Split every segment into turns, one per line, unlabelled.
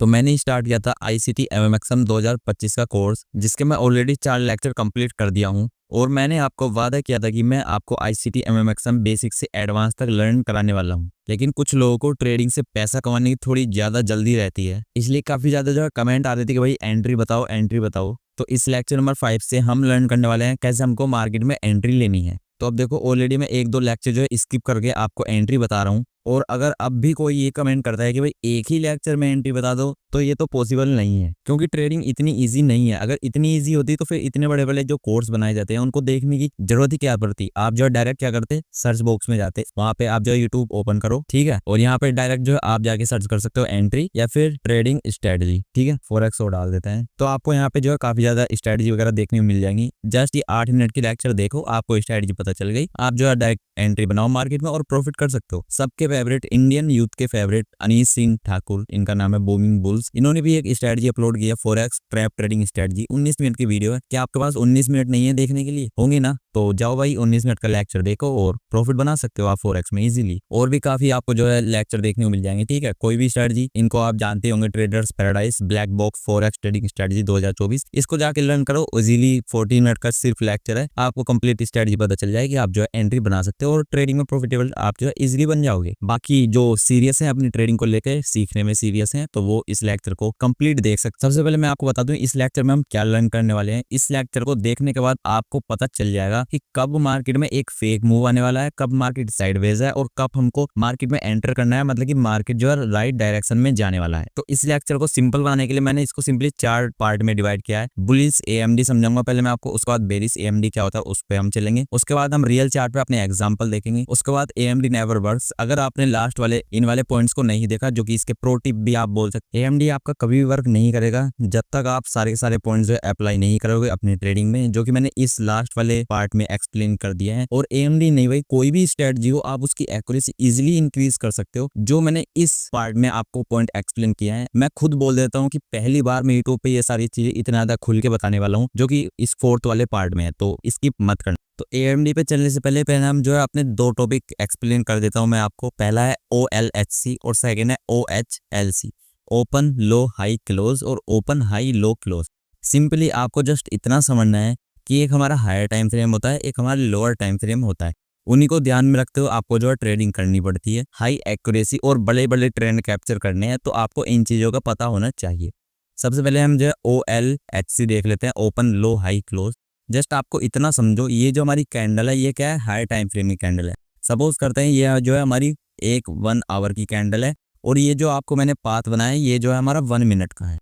तो मैंने स्टार्ट किया था ICT MMXM 2025 का कोर्स, जिसके मैं ऑलरेडी 4 लेक्चर कंप्लीट कर दिया हूँ। और मैंने आपको वादा किया था कि मैं आपको ICT MMXM बेसिक से एडवांस तक लर्न कराने वाला हूँ। लेकिन कुछ लोगों को ट्रेडिंग से पैसा कमाने की थोड़ी ज़्यादा जल्दी रहती है, इसलिए काफ़ी ज़्यादा जो कमेंट आ रहे थे कि भाई एंट्री बताओ, एंट्री बताओ। तो इस लेक्चर नंबर 5 से हम लर्न करने वाले हैं कैसे हमको मार्केट में एंट्री लेनी है। तो अब देखो, ऑलरेडी मैं 1-2 लेक्चर जो है स्किप करके आपको एंट्री बता रहा हूँ। और अगर अब भी कोई ये कमेंट करता है कि भाई एक ही लेक्चर में एंट्री बता दो, तो ये तो पॉसिबल नहीं है, क्योंकि ट्रेडिंग इतनी इजी नहीं है। अगर इतनी इजी होती तो फिर इतने बड़े बड़े जो कोर्स बनाए जाते हैं उनको देखने की जरूरत ही क्या पड़ती। आप जो डायरेक्ट क्या करते, सर्च बॉक्स में जाते, वहां पे आप जो यूट्यूब ओपन करो, ठीक है, और यहाँ पे डायरेक्ट जो है आप जाके सर्च कर सकते हो एंट्री या फिर ट्रेडिंग स्ट्रेटजी, ठीक है, फॉरेक्स और डाल देते हैं। तो आपको यहाँ पे जो है काफी ज्यादा स्ट्रेटजी वगैरह देखने को मिल जाएंगी। जस्ट ये 8 मिनट की लेक्चर देखो, आपको स्ट्रेटजी पता चल गई, आप जो है डायरेक्ट एंट्री बनाओ मार्केट में और प्रॉफिट कर सकते हो। सबके फेवरेट, इंडियन यूथ के फेवरेट अनीश सिंह ठाकुर, इनका नाम है बूमिंग बुल्स, इन्होंने भी एक स्ट्रेटजी अपलोड किया, forex trap trading strategy. 19 minute की वीडियो है। क्या आपके पास 19 मिनट नहीं है देखने के लिए? होंगे ना, तो जाओ भाई 19 मिनट का लेक्चर देखो और प्रॉफिट बना सकते हो आप फॉरेक्स में इजीली। और भी काफी आपको जो है लेक्चर देखने को मिल जाएंगे, ठीक है। कोई भी स्ट्रेटजी, इनको आप जानते होंगे, traders paradise, black box forex trading strategy 2024, इसको जाके लर्न करो इजीली। 14 मिनट का सिर्फ लेक्चर है, आपको कंप्लीट स्ट्रेटजी पता चल जाएगी, आप जो है एंट्री बना सकते हो और ट्रेडिंग में प्रॉफिटेबल आप जो है इजीली बन जाओगे। बाकी जो सीरियस है अपनी ट्रेडिंग को लेकर, सीखने में सीरियस है, तो वो इस लेक्चर को कंप्लीट देख सकते। सबसे पहले मैं आपको बता दूं इस लेक्चर में हम क्या लर्न करने वाले हैं। इस लेक्चर को देखने के बाद आपको पता चल जाएगा कि कब मार्केट में एक फेक मूव आने वाला है, कब मार्केट साइडवेज है और कब हमको मार्केट में एंटर करना है, मतलब कि मार्केट जो है राइट डायरेक्शन में जाने वाला है। तो इस लेक्चर को सिंपल बनाने के लिए मैंने इसको सिंपली 4 पार्ट में डिवाइड किया है। बुलिश AMD समझाऊंगा पहले मैं आपको, उसके बाद बेरिश AMD क्या होता है उस पर हम चलेंगे, उसके बाद हम रियल चार्ट पे अपने एग्जांपल देखेंगे, उसके बाद AMD नेवर वर्क्स। अगर आपने लास्ट वाले इन वाले पॉइंट्स को नहीं देखा, जो कि इसके प्रो टिप भी आप बोल सकते, AMD आपका कभी भी वर्क नहीं करेगा जब तक आप सारे के सारे पॉइंट्स जो अप्लाई नहीं करोगे अपनी ट्रेडिंग में, जो कि मैंने इस लास्ट वाले पार्ट में एक्सप्लेन कर दिया है। और AMD नहीं भाई, कोई भी स्ट्रेटजी हो आप उसकी एक्यूरेसी इजीली इंक्रीज कर सकते हो, जो मैंने इस पार्ट में आपको पॉइंट एक्सप्लेन किया है। मैं खुद बोल देता हूँ कि पहली बार मैं यूट्यूब पे ये सारी चीजें इतना ज्यादा खुल के बताने वाला हूँ, जो कि इस 4th वाले पार्ट में है, तो स्किप मत करना। तो AMD पे चलने से पहले हम जो है अपने 2 टॉपिक एक्सप्लेन कर देता हूँ मैं आपको। पहला है OLHC और सेकेंड है OHLC, open low high close और open high low close. Simply आपको जस्ट इतना समझना है कि एक हमारा हायर टाइम फ्रेम होता है, एक हमारा लोअर टाइम फ्रेम होता है। उन्हीं को ध्यान में रखते हुए आपको जो है ट्रेडिंग करनी पड़ती है। हाई एक्यूरेसी और बड़े बड़े ट्रेंड कैप्चर करने हैं, तो आपको इन चीज़ों का पता होना चाहिए। सबसे पहले हम जो है OLHC देख लेते हैं, open low high close. Just आपको इतना समझो, ये जो हमारी कैंडल है ये क्या है, हायर टाइम फ्रेम की कैंडल है। सपोज करते हैं ये जो है हमारी एक 1 आवर की कैंडल है, और ये जो आपको मैंने पाथ बनाया है ये जो है हमारा 1 मिनट का है।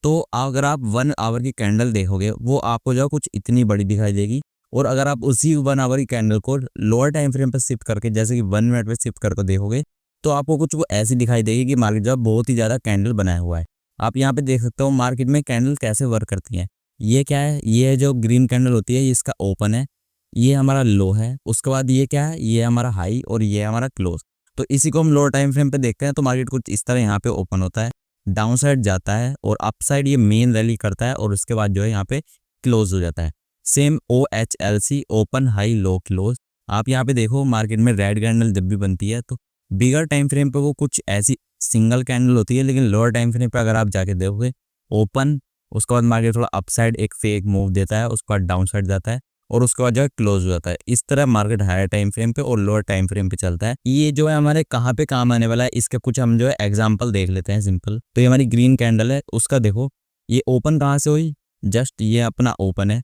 तो अगर आप 1 आवर की कैंडल देखोगे, वो आपको जो है कुछ इतनी बड़ी दिखाई देगी। और अगर आप उसी 1 आवर की कैंडल को लोअर टाइम फ्रेम पर शिफ्ट करके, जैसे कि 1 मिनट पे शिफ्ट करके देखोगे, तो आपको कुछ वो ऐसी दिखाई देगी कि मार्केट जो है बहुत ही ज़्यादा कैंडल बनाया हुआ है। आप यहाँ पे देख सकते हो मार्केट में कैंडल कैसे वर्क करती है। ये क्या है, ये जो ग्रीन कैंडल होती है, इसका ओपन है, ये हमारा लो है, उसके बाद ये क्या है, ये हमारा हाई और ये हमारा क्लोज। तो इसी को हम लोअर टाइम फ्रेम पे देखते हैं, तो मार्केट कुछ इस तरह यहाँ पे ओपन होता है, डाउन साइड जाता है और अप साइड ये मेन रैली करता है, और उसके बाद जो है यहाँ पे क्लोज हो जाता है। Same OHLC, open high low close. आप यहाँ पे देखो मार्केट में रेड कैंडल जब भी बनती है तो बिगर टाइम फ्रेम पे वो कुछ ऐसी सिंगल कैंडल होती है, लेकिन लोअर टाइम फ्रेम पे अगर आप जाके देखोगे ओपन, उसके बाद मार्केट थोड़ा अप साइड एक फेक मूव देता है, उसके बाद डाउन साइड जाता है और उसके बाद जो है क्लोज हो जाता है। इस तरह मार्केट हायर टाइम फ्रेम पे और लोअर टाइम फ्रेम पे चलता है। ये जो है हमारे कहाँ पे काम आने वाला है, इसके कुछ हम जो है एग्जांपल देख लेते हैं सिंपल। तो ये हमारी ग्रीन कैंडल है, उसका देखो ये ओपन कहाँ से हुई, जस्ट ये अपना ओपन है,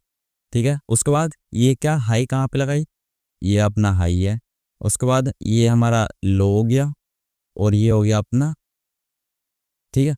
ठीक है। उसके बाद ये क्या हाई कहाँ पे लगाई, ये अपना हाई है। उसके बाद ये हमारा लो हो गया और ये हो गया अपना, ठीक है,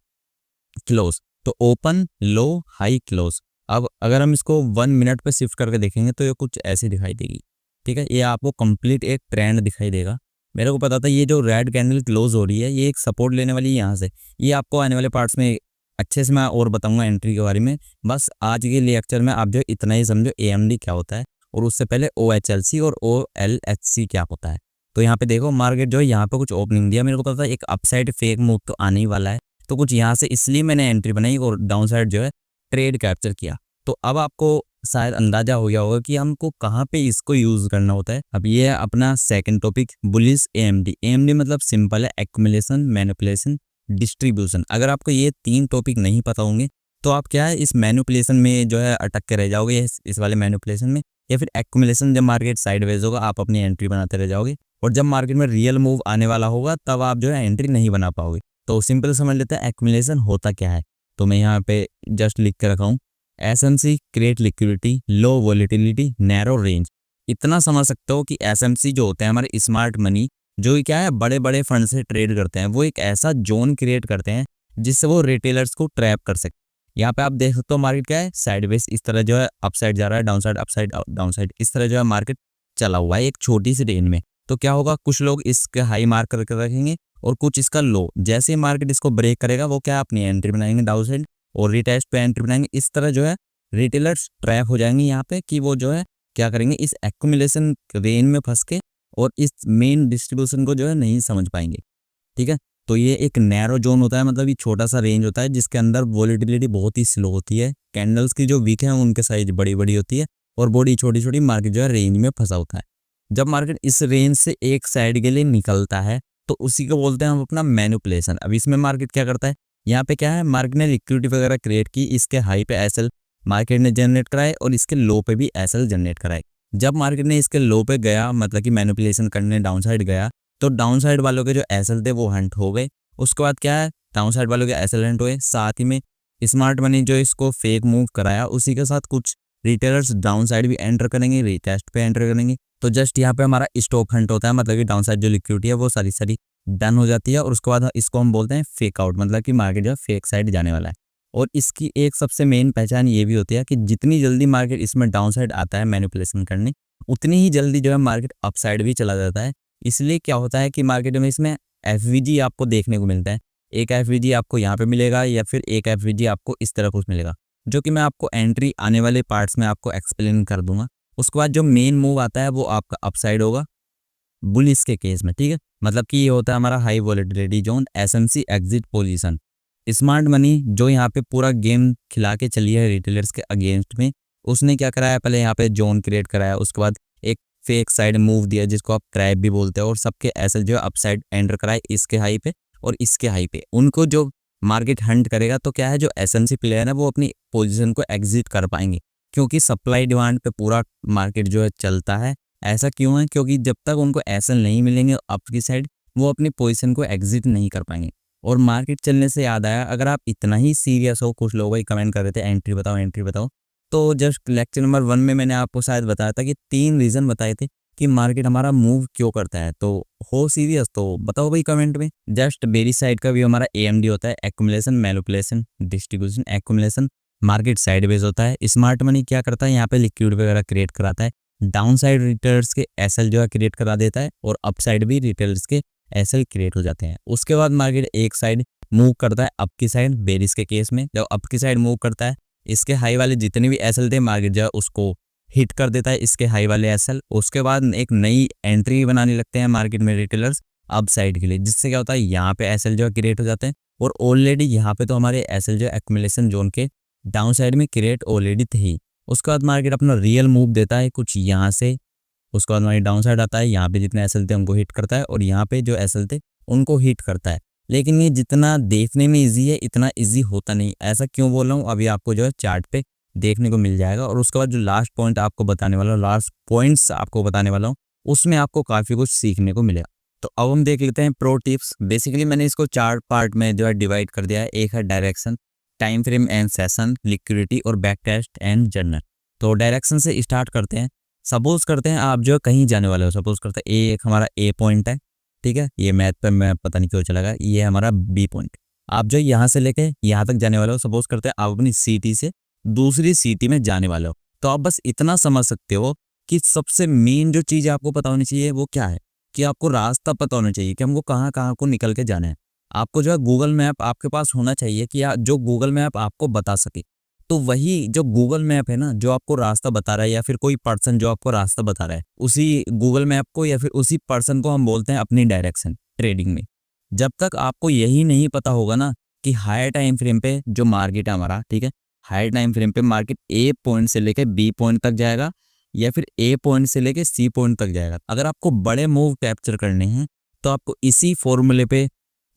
क्लोज। तो ओपन लो हाई क्लोज। अब अगर हम इसको 1 मिनट पे शिफ्ट करके देखेंगे तो ये कुछ ऐसी दिखाई देगी, ठीक है। ये आपको कंप्लीट एक ट्रेंड दिखाई देगा। मेरे को पता था ये जो रेड कैंडल क्लोज हो रही है ये एक सपोर्ट लेने वाली है यहाँ से। ये आपको आने वाले पार्ट्स में अच्छे से मैं और बताऊंगा एंट्री के बारे में। बस आज के लेक्चर में आप जो इतना ही समझो AMD क्या होता है, और उससे पहले OHLC और OLHC क्या होता है। तो यहाँ पे देखो मार्केट जो है यहाँ पे कुछ ओपनिंग दिया, मेरे को पता था एक अपसाइड फेक मूव तो आने ही वाला है, तो कुछ यहाँ से इसलिए मैंने एंट्री बनाई और डाउन साइड जो है ट्रेड कैप्चर किया। तो अब आपको शायद अंदाजा हो गया होगा कि हमको कहाँ पे इसको यूज करना होता है। अब ये है अपना second topic, bullish AMD। AMD मतलब सिंपल है, एक्यूमुलेशन मैनिपुलेशन डिस्ट्रीब्यूशन। अगर आपको ये 3 टॉपिक नहीं पता होंगे तो आप क्या है इस मैनिपुलेशन में जो है अटक के रह जाओगे, इस वाले मैनिपुलेशन में, या फिर एक्यूमुलेशन। जब मार्केट साइडवेज होगा आप अपनी एंट्री बनाते रह जाओगे, और जब मार्केट में रियल मूव आने वाला होगा तब आप जो है एंट्री नहीं बना पाओगे। तो सिंपल समझ लेते हैं एक्यूमुलेशन होता क्या है। तो मैं यहाँ पे जस्ट लिख के रखा हूँ, एसएमसी क्रिएट लिक्विडिटी, लो वॉलेटिलिटी, नैरो रेंज। इतना समझ सकते हो कि एसएमसी जो होते हैं हमारे स्मार्ट मनी, जो क्या है बड़े बड़े फंड से ट्रेड करते हैं, वो एक ऐसा जोन क्रिएट करते हैं जिससे वो रिटेलर्स को ट्रैप कर सकते हैं। यहाँ पे आप देख सकते हो मार्केट क्या है साइडवेज इस तरह जो है अपसाइड जा रहा है, डाउनसाइड अपसाइड डाउनसाइड, इस तरह जो है मार्केट चला हुआ है एक छोटी सी रेंज में। तो क्या होगा, कुछ लोग इसके हाई मार्क करके रखेंगे और कुछ इसका लो। जैसे ही मार्केट इसको ब्रेक करेगा वो क्या अपनी एंट्री बनाएंगे डाउन साइड और रिटेस्ट पे एंट्री बनाएंगे। इस तरह जो है रिटेलर्स ट्रैप हो जाएंगे यहाँ पे कि वो जो है क्या करेंगे, इस एक्यूमुलेशन रेंज में फंस के और इस मेन डिस्ट्रीब्यूशन को जो है नहीं समझ पाएंगे। ठीक है, तो ये एक नैरो जोन होता है, मतलब ये छोटा सा रेंज होता है जिसके अंदर वॉलेटिलिटी बहुत ही स्लो होती है। कैंडल्स की जो वीक है उनके साइज बड़ी बड़ी होती है और बॉडी छोटी छोटी, मार्केट जो है रेंज में फंसा होता है। जब मार्केट इस रेंज से एक साइड के लिए निकलता है तो उसी को बोलते हैं हम अपना मैनिपुलेशन। अब इसमें मार्केट क्या करता है, यहाँ पे क्या है मार्केट ने लिक्विडिटी वगैरह क्रिएट की, इसके हाई पे एसएल मार्केट ने जनरेट कराए और इसके लो पे भी एसएल जनरेट कराए। जब मार्केट ने इसके लो पे गया, मतलब कि मैनिपुलेशन करने डाउन साइड गया, तो डाउन साइड वालों के जो एसएल थे वो हंट हो गए। उसके बाद क्या है, डाउन साइड वालों के एसएल हंट हुए, साथ ही में स्मार्ट मनी जो इसको फेक मूव कराया उसी के साथ कुछ रिटेलर्स डाउन साइड भी एंटर करेंगे, रिटेस्ट पे एंटर करेंगे। तो जस्ट यहाँ पे हमारा स्टॉप हंट होता है, मतलब कि डाउन साइड जो लिक्विडिटी है वो सारी डन हो जाती है और उसके बाद इसको हम बोलते हैं फेक आउट, मतलब कि मार्केट जो है फेक साइड जाने वाला है। और इसकी एक सबसे मेन पहचान ये भी होती है कि जितनी जल्दी मार्केट इसमें डाउन साइड आता है मैनिपुलेशन करने, उतनी ही जल्दी जो है मार्केट अप साइड भी चला जाता है। इसलिए क्या होता है कि मार्केट में इसमें एफवीजी आपको देखने को मिलता है। एक एफवीजी आपको यहाँ पे मिलेगा या फिर एक एफवीजी आपको इस तरह कुछ मिलेगा, जो कि मैं आपको एंट्री आने वाले पार्ट्स में आपको एक्सप्लेन कर दूंगा। उसके बाद जो मेन मूव आता है वो आपका अपसाइड होगा बुलिश के केस में। ठीक है, मतलब कि ये होता है हमारा high volatility zone, SMC exit position. Smart money जो यहाँ पे पूरा गेम खिला के चली है रिटेलर्स के अगेंस्ट में, उसने क्या कराया, पहले यहाँ पे जोन क्रिएट कराया, उसके बाद एक फेक साइड मूव दिया जिसको आप ट्रैप भी बोलते हैं, और सबके एसएल जो है अपसाइड एंटर कराए इसके हाई पे और इसके हाई पे। उनको जो मार्केट हंट करेगा तो क्या है, जो एसएमसी प्लेयर है वो अपनी पोजीशन को एग्जिट कर पाएंगे, क्योंकि सप्लाई डिमांड पे पूरा मार्केट जो है चलता है। ऐसा क्यों है, क्योंकि जब तक उनको एसएल नहीं मिलेंगे अप की साइड, वो अपनी पोजीशन को एग्जिट नहीं कर पाएंगे। और मार्केट चलने से याद आया, अगर आप इतना ही सीरियस हो, कुछ लोग कमेंट कर रहे थे एंट्री बताओ एंट्री बताओ, तो जस्ट लेक्चर नंबर 1 में मैंने आपको शायद बताया था कि 3 रीज़न बताए थे कि मार्केट हमारा मूव क्यों करता है। तो हो सीरियस तो बताओ भाई कमेंट में। जस्ट बेरी साइड का भी हमारा एएमडी होता है, accumulation manipulation distribution. Accumulation market sideways होता है। स्मार्ट मनी क्या करता है, यहाँ पे लिक्विड वगैरह क्रिएट कराता है, डाउन साइड रिटेलर्स के एसएल जो है क्रिएट करा देता है और अप साइड भी रिटेलर्स के एसएल क्रिएट हो जाते हैं। उसके बाद मार्केट एक साइड मूव करता है अप की साइड। बेरिस के केस में जब अप की साइड मूव करता है, इसके हाई वाले जितने भी एसएल थे मार्केट जो है उसको हिट कर देता है, इसके हाई वाले एसएल। उसके बाद एक नई एंट्री बनाने लगते हैं मार्केट में रिटेलर्स अप साइड के लिए, जिससे क्या होता है यहाँ पे एसएल जो है क्रिएट हो जाते हैं। और ऑलरेडी यहाँ पे तो हमारे एसएल जो एक्यूमुलेशन जोन के डाउन साइड में क्रिएट ऑलरेडी थे ही। उसके बाद मार्केट अपना रियल मूव देता है कुछ यहाँ से, उसके बाद हमारी डाउन साइड आता है, यहाँ पे जितने एसएल थे उनको हिट करता है और यहाँ पे जो एसएल थे उनको हिट करता है। लेकिन ये जितना देखने में इजी है इतना इजी होता नहीं। ऐसा क्यों बोल रहा हूँ, अभी आपको जो है चार्ट पे देखने को मिल जाएगा। और उसके बाद जो लास्ट पॉइंट आपको बताने वाला हूँ, लास्ट पॉइंट्स आपको बताने वाला हूँ, उसमें आपको काफ़ी कुछ सीखने को मिलेगा। तो अब हम देख लेते हैं प्रो टिप्स। बेसिकली मैंने इसको 4 पार्ट में जो है डिवाइड कर दिया है। एक है direction, time frame and session, liquidity और बैक टेस्ट एंड जर्नल। तो डायरेक्शन से स्टार्ट करते हैं। सपोज करते हैं आप जो कहीं जाने वाले हो, सपोज करते हैं एक हमारा ए पॉइंट है, ठीक है, ये मैथ पे मैं पता नहीं क्यों चला गया, ये हमारा बी पॉइंट। आप जो यहाँ से लेके यहाँ तक जाने वाले हो, सपोज करते हैं आप अपनी सिटी से दूसरी सिटी में जाने वाले हो, तो आप बस इतना समझ सकते हो कि सबसे मेन जो चीज़ आपको पता होनी चाहिए वो क्या है, कि आपको रास्ता पता होना चाहिए कि हमको कहाँ कहाँ को निकल के जाना है। आपको जो है गूगल मैप आपके पास होना चाहिए कि जो गूगल मैप आपको बता सके। तो वही जो गूगल मैप है ना, जो आपको रास्ता बता रहा है, या फिर कोई पर्सन जो आपको रास्ता बता रहा है, उसी गूगल मैप को या फिर उसी पर्सन को हम बोलते हैं अपनी डायरेक्शन ट्रेडिंग में। जब तक आपको यही नहीं पता होगा ना कि हायर टाइम फ्रेम पे जो मार्केट है हमारा, ठीक है, हायर टाइम फ्रेम पे मार्केट ए पॉइंट से लेके बी पॉइंट तक जाएगा या फिर ए पॉइंट से लेके सी पॉइंट तक जाएगा। अगर आपको बड़े मूव कैप्चर करने हैं तो आपको इसी फॉर्मूले पे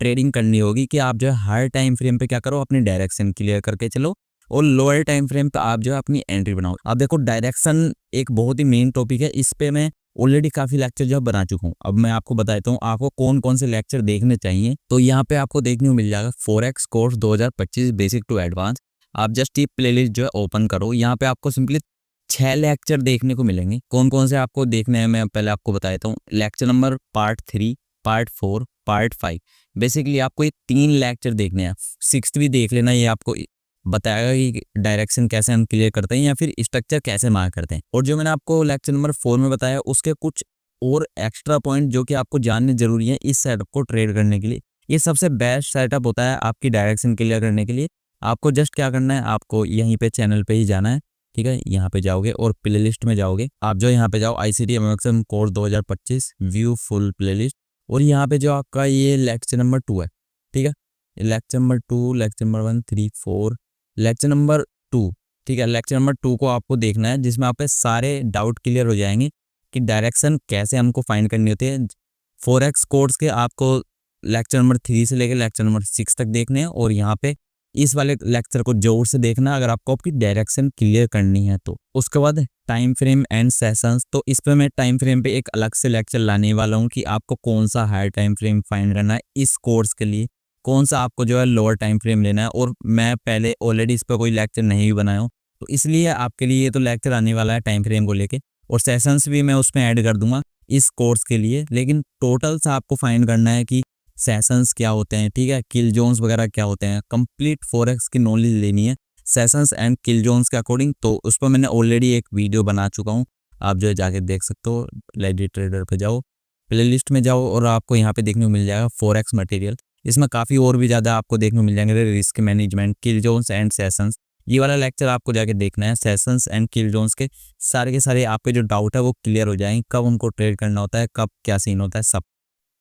ट्रेडिंग करनी होगी कि आप जो है हर टाइम फ्रेम पे क्या करो, अपनी डायरेक्शन क्लियर करके चलो और लोअर टाइम फ्रेम पे आप जो है अपनी एंट्री बनाओ। अब देखो डायरेक्शन एक बहुत ही मेन टॉपिक है, इस पे मैं ऑलरेडी काफी लेक्चर जो बना चुका हूँ। अब मैं आपको बताता हूँ आपको कौन कौन से लेक्चर देखने चाहिए। तो यहाँ पे आपको देखने को मिल जाएगा forex course 2025 basic to advance. आप जस्ट ये प्लेलिस्ट जो है ओपन करो, यहाँ पे आपको सिंपली 6 लेक्चर देखने को मिलेंगे। कौन कौन से आपको देखने हैं मैं पहले आपको बता देता हूँ। Lecture number part 3, part 4, part 5। Basically आपको ये 3 लेक्चर देखने हैं। 6th भी देख लेना, ये आपको बताएगा कि डायरेक्शन कैसे हम क्लियर करते हैं या फिर स्ट्रक्चर कैसे मार्क करते हैं। और जो मैंने आपको लेक्चर नंबर 4 में बताया उसके कुछ और एक्स्ट्रा पॉइंट जो कि आपको जानने जरूरी है इस सेटअप को ट्रेड करने के लिए। ये सबसे बेस्ट सेटअप होता है आपकी डायरेक्शन क्लियर करने के लिए। आपको जस्ट क्या करना है, आपको यहीं पे चैनल पे ही जाना है, ठीक है। यहाँ पे जाओगे और प्लेलिस्ट में जाओगे, आप जो यहाँ पे जाओ ICT MMXM course 2025 view full playlist. और यहाँ पे जो आपका ये लेक्चर नंबर 2 है, ठीक है। Lecture number 2, lecture number 1, 3, 4, lecture number 2, ठीक है। लेक्चर नंबर 2 को आपको देखना है, जिसमें आप सारे डाउट क्लियर हो जाएंगे कि डायरेक्शन कैसे हमको फाइंड करनी होती है। फॉरेक्स कोर्स के आपको लेक्चर नंबर 3 से लेकर लेक्चर नंबर 6 तक देखने हैं और यहाँ पे इस वाले लेक्चर को जोर से देखना अगर आपको आपकी डायरेक्शन क्लियर करनी है तो। उसके बाद टाइम फ्रेम एंड सेशंस, तो इस पे मैं टाइम फ्रेम पे एक अलग से लेक्चर लाने वाला हूँ कि आपको कौन सा हायर टाइम फ्रेम फाइंड करना है इस कोर्स के लिए, कौन सा आपको जो है लोअर टाइम फ्रेम लेना है। और मैं पहले ऑलरेडी इस पर कोई लेक्चर नहीं भी बनाया हूँ, तो इसलिए आपके लिए ये तो लेक्चर आने वाला है टाइम फ्रेम को लेके। और सेशंस भी मैं उसमें ऐड कर दूंगा इस कोर्स के लिए। लेकिन टोटल से आपको फाइंड करना है कि सेशंस क्या होते हैं, ठीक है, किल जोन्स वगैरह क्या होते हैं। कंप्लीट फॉरेक्स की नॉलेज लेनी है सेशंस एंड किल जोन्स के अकॉर्डिंग। तो उस पर मैंने ऑलरेडी एक वीडियो बना चुका हूँ, आप जो है जाके देख सकते हो। लेडी ट्रेडर पे जाओ, प्लेलिस्ट में जाओ और आपको यहाँ पे देखने को मिल जाएगा फॉरेक्स मटेरियल। इसमें काफ़ी और भी ज़्यादा आपको देखने को मिल जाएंगे, risk management, kill zones and sessions. ये वाला लेक्चर आपको जाके देखना है। सेशंस एंड किल जोन्स के सारे आपके जो डाउट है वो क्लियर हो जाएंगे, कब उनको ट्रेड करना होता है, कब क्या सीन होता है, सब।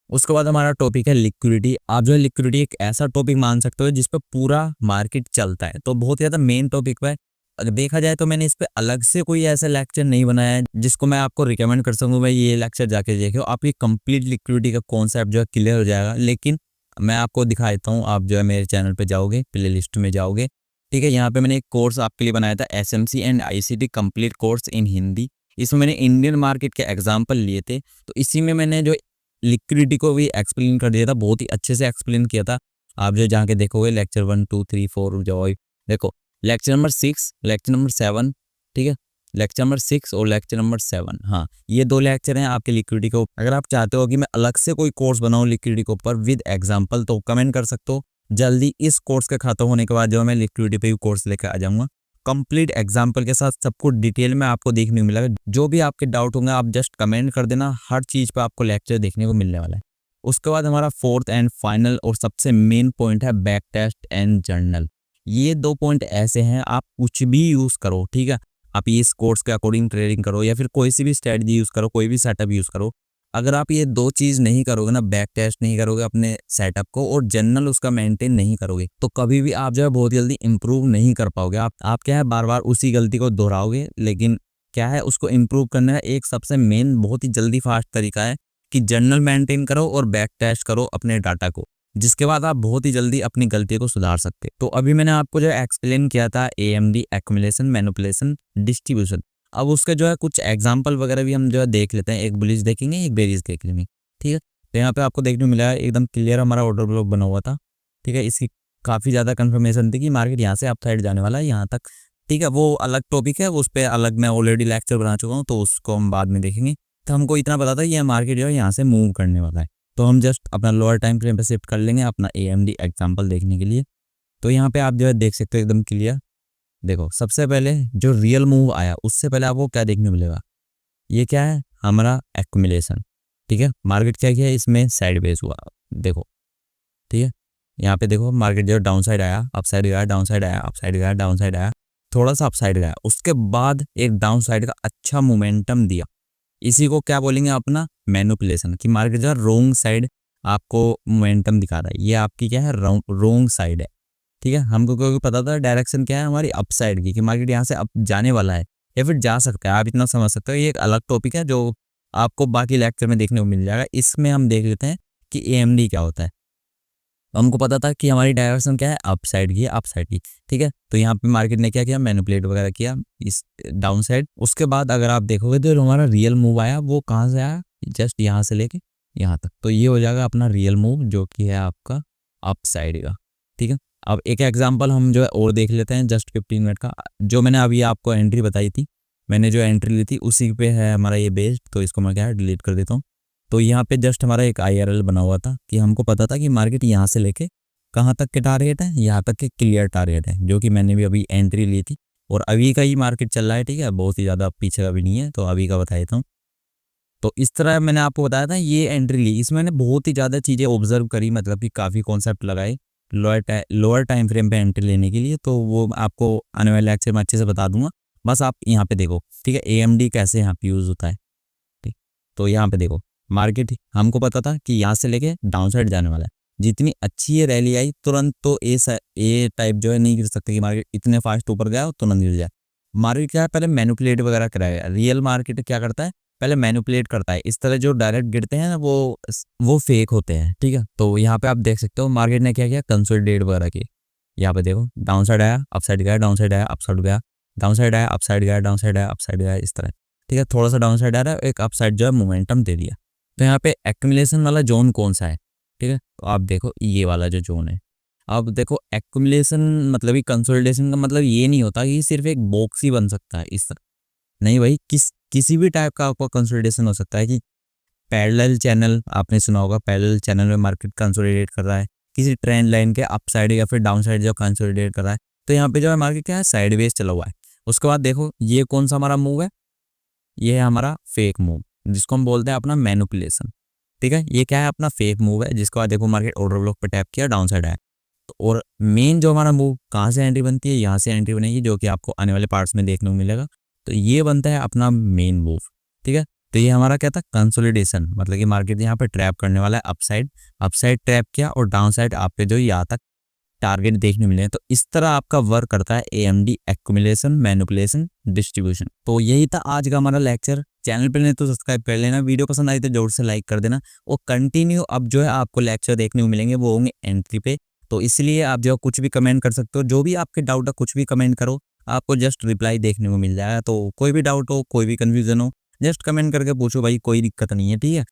उसके बाद हमारा टॉपिक है लिक्विडिटी। आप जो है लिक्विडिटी एक ऐसा टॉपिक मान सकते हो जिस पर पूरा मार्केट चलता है, तो बहुत ज़्यादा मेन टॉपिक है। अगर देखा जाए तो मैंने इस पे अलग से कोई ऐसा लेक्चर नहीं बनाया है जिसको मैं आपको रिकमेंड कर सकूँ भाई ये लेक्चर जाके देखो, आपकी कंप्लीट लिक्विडिटी का कॉन्सेप्ट जो है क्लियर हो जाएगा। लेकिन मैं आपको दिखा देता हूँ, आप जो है मेरे चैनल पे जाओगे, प्ले लिस्ट में जाओगे, ठीक है। यहाँ पे मैंने एक कोर्स आपके लिए बनाया था SMC and ICT complete course in Hindi. इसमें मैंने इंडियन मार्केट के एग्जाम्पल लिए थे, तो इसी में मैंने जो लिक्विडिटी को भी एक्सप्लेन कर दिया था, बहुत ही अच्छे से एक्सप्लेन किया था। आप जो जाके देखोगे लेक्चर 1, 2, 3, 4 जो देखो लेक्चर नंबर 6, लेक्चर नंबर 7, ठीक है। लेक्चर नंबर 6 और लेक्चर नंबर 7, हाँ ये 2 लेक्चर हैं आपके लिक्विडिटी को। अगर आप चाहते हो कि मैं अलग से कोई कोर्स बनाऊं लिक्विडिटी के ऊपर विद एग्जांपल, तो कमेंट कर सकते हो। जल्दी इस कोर्स का खत्म होने के बाद जो मैं लिक्विडिटी पे भी कोर्स लेकर आ जाऊंगा कंप्लीट एग्जाम्पल के साथ, सब कुछ डिटेल में आपको देखने को मिलेगा। जो भी आपके डाउट होंगे आप जस्ट कमेंट कर देना, हर चीज़ पे आपको लेक्चर देखने को मिलने वाला है। उसके बाद हमारा 4th एंड फाइनल और सबसे मेन पॉइंट है बैक टेस्ट एंड जर्नल। ये 2 पॉइंट ऐसे हैं, आप कुछ भी यूज़ करो, ठीक है। आप इस कोर्स के अकॉर्डिंग ट्रेडिंग करो या फिर कोई सी भी स्ट्रेटजी यूज़ करो, कोई भी सेटअप यूज़ करो। अगर आप ये 2 चीज़ नहीं करोगे ना, बैक टेस्ट नहीं करोगे अपने सेटअप को और जर्नल उसका मेंटेन नहीं करोगे, तो कभी भी आप जो है बहुत जल्दी इंप्रूव नहीं कर पाओगे। आप क्या है बार बार उसी गलती को दोहराओगे। लेकिन क्या है, उसको इम्प्रूव करने का एक सबसे मेन बहुत ही जल्दी फास्ट तरीका है कि जर्नल मेंटेन करो और बैक टेस्ट करो अपने डाटा को, जिसके बाद आप बहुत ही जल्दी अपनी गलती को सुधार सकते। तो अभी मैंने आपको जो एक्सप्लेन किया था AMD एक्यूमुलेशन, मैनिपुलेशन, डिस्ट्रीब्यूशन। अब उसके जो है कुछ एग्जांपल वगैरह भी हम जो है देख लेते हैं। एक बुलिश देखेंगे, एक बेरिश देख लेंगे, ठीक है। तो यहाँ पे आपको देखने को मिला है एकदम क्लियर हमारा ऑर्डर ब्लॉक बना हुआ था, ठीक है। इसकी काफ़ी ज़्यादा कंफर्मेशन थी कि मार्केट यहाँ से अपसाइड जाने वाला है यहाँ तक, ठीक है। वो अलग टॉपिक है, उस पर अलग मैं ऑलरेडी लेक्चर बना चुका हूँ, तो उसको हम बाद में देखेंगे। तो हमको इतना पता था कि यह मार्केट जो है यहाँ से मूव करने वाला है, तो हम जस्ट अपना लोअर टाइम फ्रेम पे शिफ्ट कर लेंगे अपना AMD एग्जांपल देखने के लिए। तो यहाँ पे आप जो है देख सकते हो एकदम क्लियर। देखो सबसे पहले जो रियल मूव आया उससे पहले आपको क्या देखने मिलेगा, ये क्या है हमारा एक्यूमुलेशन, ठीक है। मार्केट क्या किया, इसमें साइडवेज हुआ, देखो, ठीक है। यहाँ पे देखो मार्केट जो डाउन साइड आया, अप साइड गया, डाउन साइड आया, अप साइड गया, डाउन साइड आया, थोड़ा सा अप साइड गया, उसके बाद एक डाउन साइड का अच्छा मोमेंटम दिया। इसी को क्या बोलेंगे अपना मैनिपुलेशन, कि मार्केट जो रोंग साइड आपको मोमेंटम दिखा रहा है, ये आपकी क्या है रोंग साइड है, ठीक है। हमको क्योंकि पता था डायरेक्शन क्या है हमारी अप साइड की, कि मार्केट यहाँ से अप जाने वाला है या फिर जा सकता है, आप इतना समझ सकते हो। ये एक अलग टॉपिक है जो आपको बाकी लेक्चर में देखने को मिल जाएगा। इसमें हम देख लेते हैं कि AMD क्या होता है। हमको पता था कि हमारी डायरेक्शन क्या है, अप साइड की, अप साइड की, ठीक है। तो यहाँ पे मार्केट ने क्या किया, मैनिपुलेट वगैरह किया इस डाउन साइड। उसके बाद अगर आप देखोगे तो हमारा रियल मूव आया वो कहाँ से आया, जस्ट यहाँ से लेके यहाँ तक। तो ये हो जाएगा अपना रियल मूव जो कि है आपका अप साइड का, ठीक है। अब एक एग्जांपल हम जो है और देख लेते हैं जस्ट 15 मिनट का। जो मैंने अभी आपको एंट्री बताई थी, मैंने जो एंट्री ली थी उसी पे है हमारा ये बेस्ड। तो इसको मैं क्या है डिलीट कर देता हूँ। तो यहाँ पे जस्ट हमारा एक IRL बना हुआ था कि हमको पता था कि मार्केट यहाँ से लेके कहाँ तक के टारगेट है, यहाँ तक के क्लियर टारगेट है, जो कि मैंने भी अभी एंट्री ली थी। और अभी का ही मार्केट चल रहा है, ठीक है, बहुत ही ज़्यादा पीछे का भी नहीं है, तो अभी का बता देता हूँ। तो इस तरह मैंने आपको बताया था ये एंट्री ली, इसमें मैंने बहुत ही ज़्यादा चीज़ें ऑब्जर्व करी, मतलब कि काफ़ी कॉन्सेप्ट लगाए लोअर टाइम फ्रेम पे एंट्री लेने के लिए। तो वो आपको आने वाले लेक्चर में अच्छे से बता दूंगा। बस आप यहाँ पे देखो, ठीक है, AMD कैसे यहाँ पे यूज़ होता है, ठीक। तो यहाँ पे देखो मार्केट हमको पता था कि यहाँ से लेके डाउन साइड जाने वाला है। जितनी अच्छी ये रैली आई तुरंत तो ए टाइप जो है नहीं गिर सकते कि मार्केट इतने फास्ट ऊपर गया और तुरंत गिर जाए। मार्केट क्या है, पहले मैनिपुलेट वगैरह कराएगा। रियल मार्केट क्या करता है, पहले मैनिपुलेट करता है। इस तरह जो डायरेक्ट गिरते हैं ना वो फेक होते हैं, ठीक है। तो यहाँ पे आप देख सकते हो मार्केट ने क्या किया, कंसोलिडेट वगैरह की। यहाँ पे देखो डाउन साइड आया, अप साइड गया, डाउन साइड आया, अप साइड गया, डाउन साइड आया, अप साइड गया, डाउन साइड आया, अप साइड गया, इस तरह, ठीक है। थोड़ा सा डाउन साइड आ रहा है, एक अप साइड जो है मोमेंटम दे दिया। तो यहाँ पे एक्यूमुलेशन वाला जोन कौन सा है, ठीक है। तो आप देखो ये वाला जो जोन है। अब देखो एक्यूमुलेशन मतलब ही कंसोलिडेशन का मतलब ये नहीं होता कि सिर्फ एक बॉक्स ही बन सकता है इस तरह, नहीं भाई, किसी भी टाइप का आपका कंसोलिडेशन हो सकता है। कि पैरेलल चैनल आपने सुना होगा, पैरेलल चैनल में मार्केट कंसोलिडेट कर रहा है, किसी ट्रेंड लाइन के अप साइड या फिर डाउन साइड जो कंसोलिडेट कर रहा है। तो यहाँ पे जो है मार्केट क्या है, साइडवेज चला हुआ है। उसके बाद देखो ये कौन सा हमारा मूव है, ये है हमारा फेक मूव, जिसको हम बोलते हैं अपना मैनिपुलेशन, ठीक है। ये क्या है, अपना फेक मूव है। जिसके बाद देखो मार्केट ऑर्डर ब्लॉक पे टैप किया, डाउन साइड आया। तो और मेन जो हमारा मूव कहाँ से एंट्री बनती है, यहाँ से एंट्री बनेगी, जो कि आपको आने वाले पार्ट्स में देखने को मिलेगा। तो ये बनता है अपना मेन मूव, ठीक है। तो ये हमारा क्या था, कंसोलिडेशन, मतलब कि मार्केट यहाँ पे ट्रैप करने वाला है अपसाइड ट्रैप किया, और डाउन साइड आपके जो यहाँ तक टारगेट देखने मिले हैं। तो इस तरह आपका वर्क करता है AMD एक्यूमुलेशन, मैनिपुलेशन, डिस्ट्रीब्यूशन। तो यही था आज का हमारा लेक्चर। चैनल पे नहीं तो सब्सक्राइब कर लेना, वीडियो पसंद आई तो जरूर से लाइक कर देना। और कंटिन्यू अब जो है आपको लेक्चर देखने को मिलेंगे, वो होंगे एंट्री पे। तो इसलिए आप जो कुछ भी कमेंट कर सकते हो, जो भी आपके डाउट है कुछ भी कमेंट करो, आपको जस्ट रिप्लाई देखने को मिल जाएगा। तो कोई भी डाउट हो, कोई भी कन्फ्यूजन हो, जस्ट कमेंट करके पूछो भाई, कोई दिक्कत नहीं है, ठीक है।